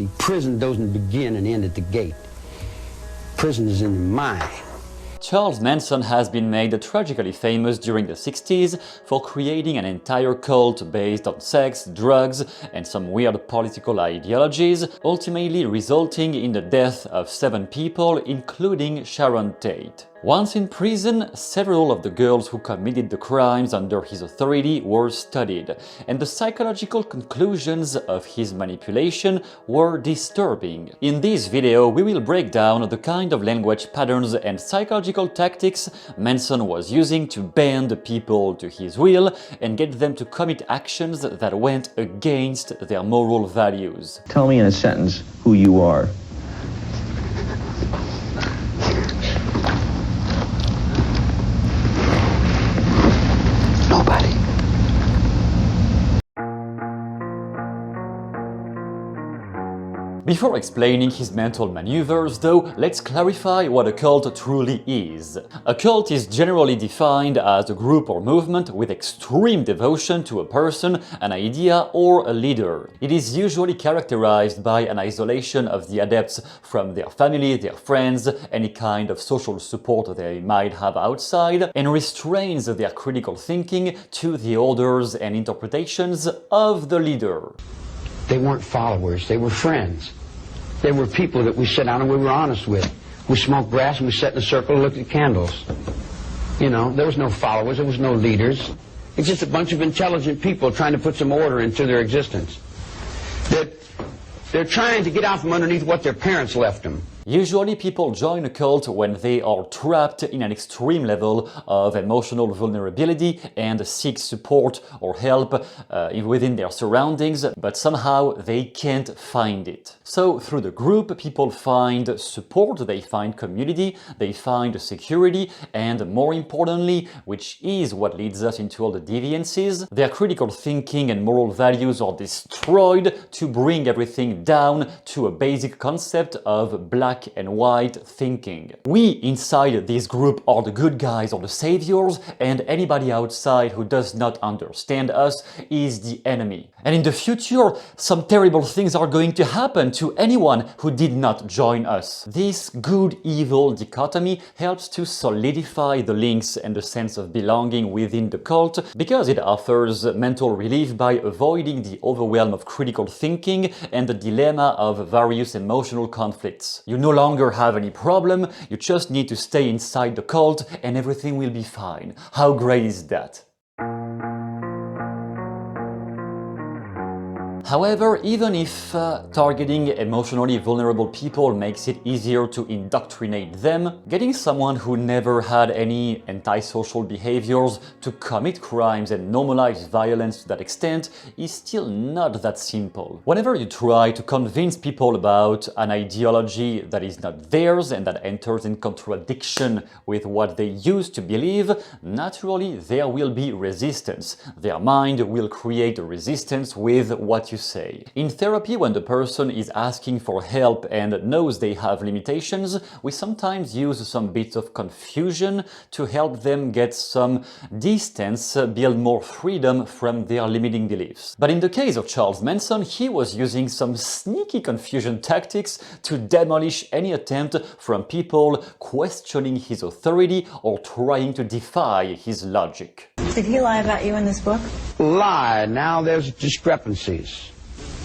See, prison doesn't begin and end at the gate. Prison is in the mind. Charles Manson has been made tragically famous during the 60s for creating an entire cult based on sex, drugs, and some weird political ideologies, ultimately resulting in the death of 7 people, including Sharon Tate. Once in prison, several of the girls who committed the crimes under his authority were studied, and the psychological conclusions of his manipulation were disturbing. In this video, we will break down the kind of language patterns and psychological tactics Manson was using to bend people to his will and get them to commit actions that went against their moral values. Tell me in a sentence who you are. Nobody. Before explaining his mental maneuvers, though, let's clarify what a cult truly is. A cult is generally defined as a group or movement with extreme devotion to a person, an idea, or a leader. It is usually characterized by an isolation of the adepts from their family, their friends, any kind of social support they might have outside, and restrains their critical thinking to the orders and interpretations of the leader. They weren't followers, they were friends. They were people that we sat down and we were honest with. We smoked grass and we sat in a circle and looked at candles. You know, there was no followers, there was no leaders. It's just a bunch of intelligent people trying to put some order into their existence. They're trying to get out from underneath what their parents left them. Usually people join a cult when they are trapped in an extreme level of emotional vulnerability and seek support or help within their surroundings, but somehow they can't find it. So through the group, people find support, they find community, they find security, and more importantly, which is what leads us into all the deviances, their critical thinking and moral values are destroyed to bring everything down to a basic concept of black and white thinking. We inside this group are the good guys or the saviors, and anybody outside who does not understand us is the enemy. And in the future, some terrible things are going to happen to anyone who did not join us. This good-evil dichotomy helps to solidify the links and the sense of belonging within the cult, because it offers mental relief by avoiding the overwhelm of critical thinking and the dilemma of various emotional conflicts. You no longer have any problem, you just need to stay inside the cult and everything will be fine. How great is that? However, even if targeting emotionally vulnerable people makes it easier to indoctrinate them, getting someone who never had any antisocial behaviors to commit crimes and normalize violence to that extent is still not that simple. Whenever you try to convince people about an ideology that is not theirs and that enters in contradiction with what they used to believe, naturally there will be resistance. Their mind will create a resistance with what you say. In therapy, when the person is asking for help and knows they have limitations, we sometimes use some bits of confusion to help them get some distance, build more freedom from their limiting beliefs. But in the case of Charles Manson, he was using some sneaky confusion tactics to demolish any attempt from people questioning his authority or trying to defy his logic. Did he lie about you in this book? Lie. Now there's discrepancies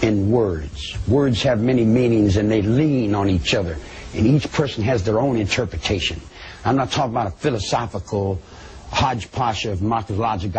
in words. Words have many meanings and they lean on each other. And each person has their own interpretation. I'm not talking about a philosophical hodgepodge of methodology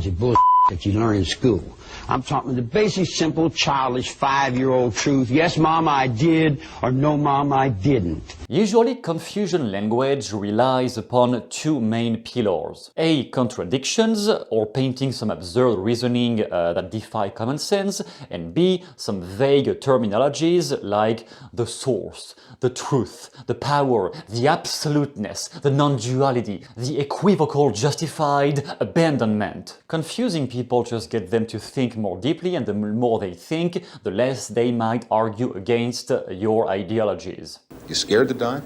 bullshit that you learn in school. I'm talking the basic, simple, childish, 5-year-old truth. Yes, Mom, I did, or no, Mom, I didn't. Usually, confusion language relies upon 2 main pillars. A. Contradictions, or painting some absurd reasoning that defy common sense, and B. Some vague terminologies like the source, the truth, the power, the absoluteness, the non-duality, the equivocal justified abandonment. Confusing people just get them to think more deeply, and the more they think, the less they might argue against your ideologies. You scared to die?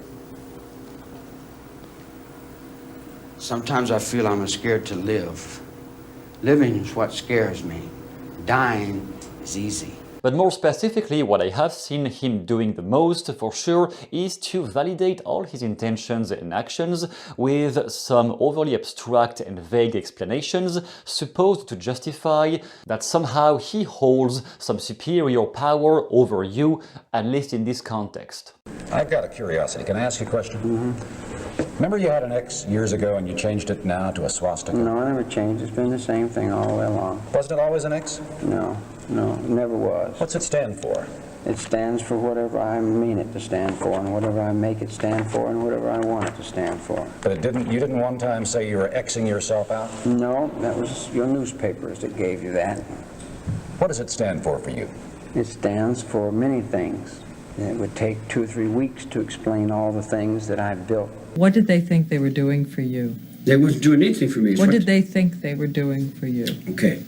Sometimes I feel I'm scared to live. Living is what scares me. Dying is easy. But more specifically, what I have seen him doing the most, for sure, is to validate all his intentions and actions with some overly abstract and vague explanations supposed to justify that somehow he holds some superior power over you, at least in this context. I've got a curiosity. Can I ask you a question? Remember you had an X years ago and you changed it now to a swastika? No, I never changed. It's been the same thing all the way along. Wasn't it always an X? No, it never was. What's it stand for? It stands for whatever I mean it to stand for, and whatever I make it stand for, and whatever I want it to stand for. But you didn't one time say you were Xing yourself out? No, that was your newspapers that gave you that. What does it stand for you? It stands for many things. It would take 2 or 3 weeks to explain all the things that I've built. What did they think they were doing for you? They wasn't doing anything for me. What did they think they were doing for you? Okay.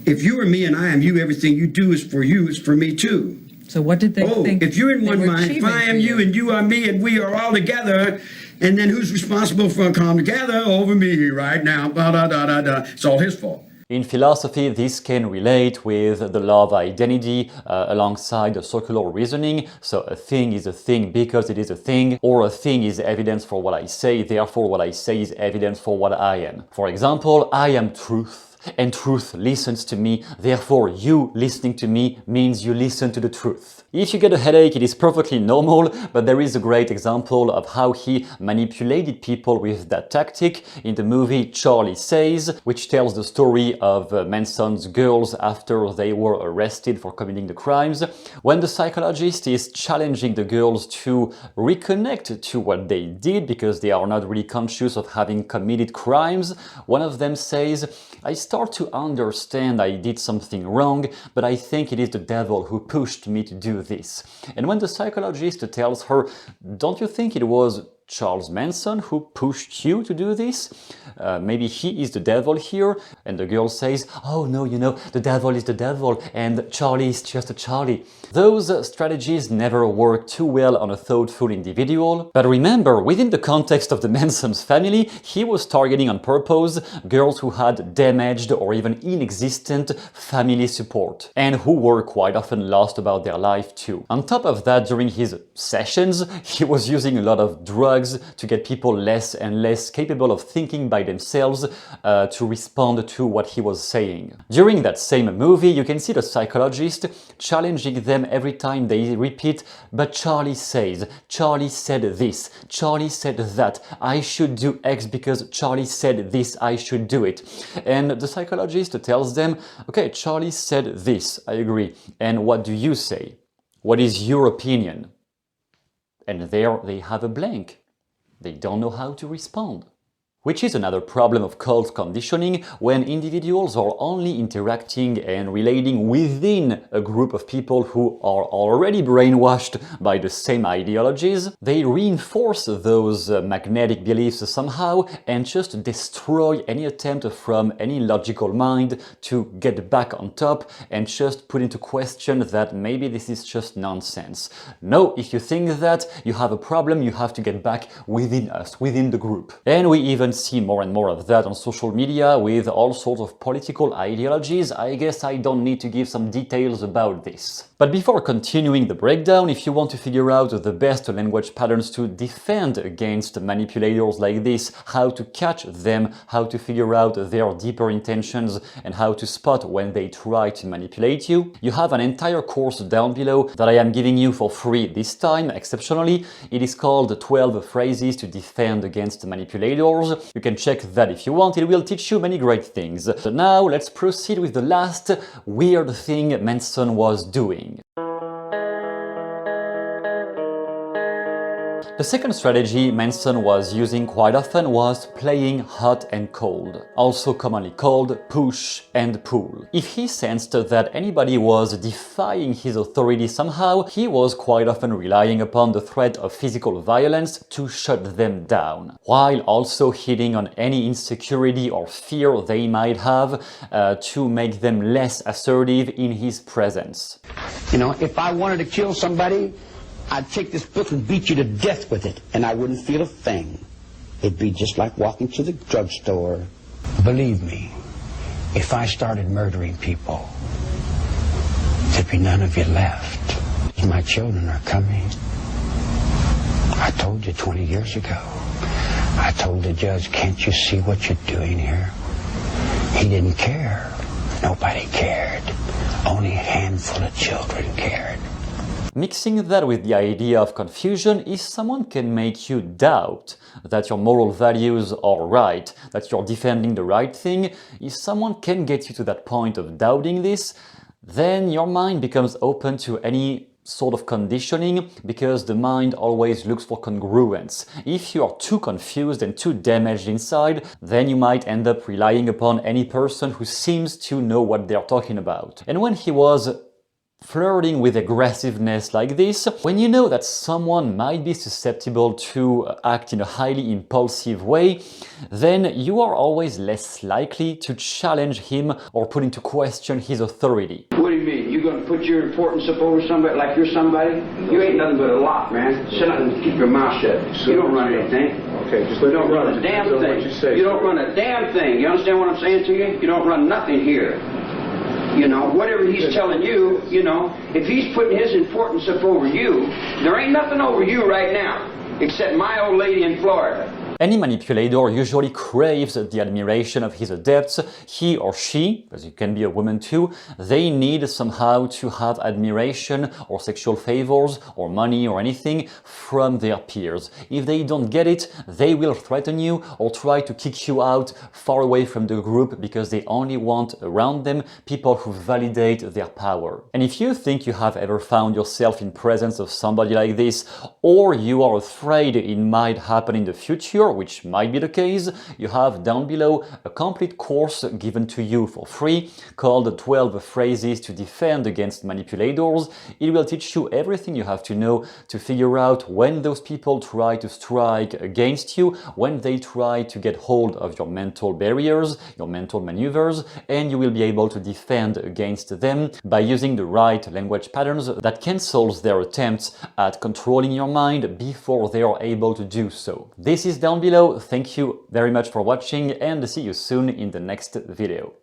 If you are me and I am you, everything you do is for you, it's for me too. So what did they think? If you're in they one were mind, if achieving I am for you and you are me and we are all together, and then who's responsible for come together over me right now? It's all his fault. In philosophy, this can relate with the law of identity alongside the circular reasoning. So a thing is a thing because it is a thing, or a thing is evidence for what I say, therefore what I say is evidence for what I am. For example, I am truth, and truth listens to me, therefore you listening to me means you listen to the truth. If you get a headache, it is perfectly normal, but there is a great example of how he manipulated people with that tactic in the movie Charlie Says, which tells the story of Manson's girls after they were arrested for committing the crimes. When the psychologist is challenging the girls to reconnect to what they did because they are not really conscious of having committed crimes, one of them says, I start to understand I did something wrong, but I think it is the devil who pushed me to do this. And when the psychologist tells her, don't you think it was Charles Manson who pushed you to do this? Maybe he is the devil here. And the girl says, oh no, the devil is the devil and Charlie is just a Charlie. Those strategies never work too well on a thoughtful individual. But remember, within the context of the Manson's family, he was targeting on purpose girls who had damaged or even inexistent family support and who were quite often lost about their life too. On top of that, during his sessions, he was using a lot of drugs to get people less and less capable of thinking by themselves to respond to what he was saying. During that same movie, you can see the psychologist challenging them every time they repeat, but Charlie says, Charlie said this, Charlie said that, I should do X because Charlie said this, I should do it. And the psychologist tells them, okay, Charlie said this, I agree. And what do you say? What is your opinion? And there they have a blank. They don't know how to respond. Which is another problem of cult conditioning when individuals are only interacting and relating within a group of people who are already brainwashed by the same ideologies. They reinforce those magnetic beliefs somehow and just destroy any attempt from any logical mind to get back on top and just put into question that maybe this is just nonsense. No, if you think that, you have a problem, you have to get back within us, within the group. And we even see more and more of that on social media with all sorts of political ideologies. I guess I don't need to give some details about this. But before continuing the breakdown, if you want to figure out the best language patterns to defend against manipulators like this, how to catch them, how to figure out their deeper intentions, and how to spot when they try to manipulate you, you have an entire course down below that I am giving you for free this time, exceptionally. It is called 12 Phrases to Defend Against Manipulators. You can check that if you want, it will teach you many great things. So now let's proceed with the last weird thing Manson was doing. The second strategy Manson was using quite often was playing hot and cold, also commonly called push and pull. If he sensed that anybody was defying his authority somehow, he was quite often relying upon the threat of physical violence to shut them down, while also hitting on any insecurity or fear they might have to make them less assertive in his presence. If I wanted to kill somebody, I'd take this book and beat you to death with it, and I wouldn't feel a thing. It'd be just like walking to the drugstore. Believe me, if I started murdering people, there'd be none of you left. My children are coming. I told you 20 years ago. I told the judge, can't you see what you're doing here? He didn't care. Nobody cared. Only a handful of children cared. Mixing that with the idea of confusion is someone can make you doubt that your moral values are right, that you're defending the right thing. If someone can get you to that point of doubting this, then your mind becomes open to any sort of conditioning, because the mind always looks for congruence. If you are too confused and too damaged inside, then you might end up relying upon any person who seems to know what they're talking about. And when he was flirting with aggressiveness like this, when you know that someone might be susceptible to act in a highly impulsive way, then you are always less likely to challenge him or put into question his authority. What do you mean? You're going to put your importance up over somebody like you're somebody? You ain't nothing but a lot, man. Sit down and keep your mouth shut. You don't run anything. Okay, just You don't run a damn thing. You don't run a damn thing. You understand what I'm saying to you? You don't run nothing here. You know, whatever he's telling you, you know, if he's putting his importance up over you, there ain't nothing over you right now, except my old lady in Florida. Any manipulator usually craves the admiration of his adepts. He or she, because it can be a woman too, they need somehow to have admiration or sexual favors or money or anything from their peers. If they don't get it, they will threaten you or try to kick you out far away from the group, because they only want around them people who validate their power. And if you think you have ever found yourself in presence of somebody like this, or you are afraid it might happen in the future, which might be the case, you have down below a complete course given to you for free called 12 Phrases to Defend Against Manipulators. It will teach you everything you have to know to figure out when those people try to strike against you, when they try to get hold of your mental barriers, your mental maneuvers, and you will be able to defend against them by using the right language patterns that cancels their attempts at controlling your mind before they are able to do so. This is down below. Thank you very much for watching, and see you soon in the next video.